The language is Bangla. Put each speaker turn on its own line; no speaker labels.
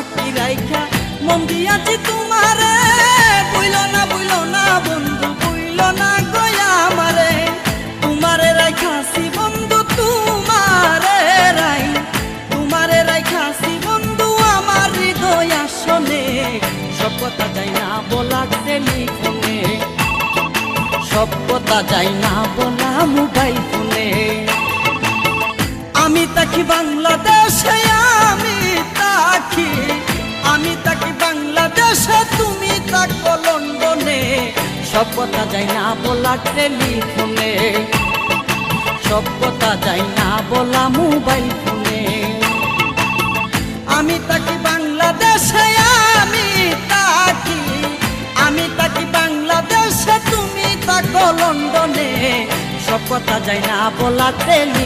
বাকি রাইখা মন দিয়াছি তোমারে। বইলো না বন্ধু, বইলো না গয়া আমারে। তোমারে রাইখাছি বন্ধু, তোমারে রাইখাছি বন্ধু আমার হৃদয় আসনে। সব কথা যাই না বলা টেলিফোনে, সব কথা যাই না বলা মোবাইল ফোনে। আমি থাকি বাংলাদেশে, আমি থাকি বাংলাদেশে, তুমি থাকো লন্ডনে। সব কথা যাই না বলা টেলিফোনে, সব কথা যাই না বলা মোবাইল ফোনে। আমি থাকি বাংলাদেশে, আমি থাকি বাংলাদেশে, তুমি থাকো লন্ডনে। সব কথা যাই না বলা টেলি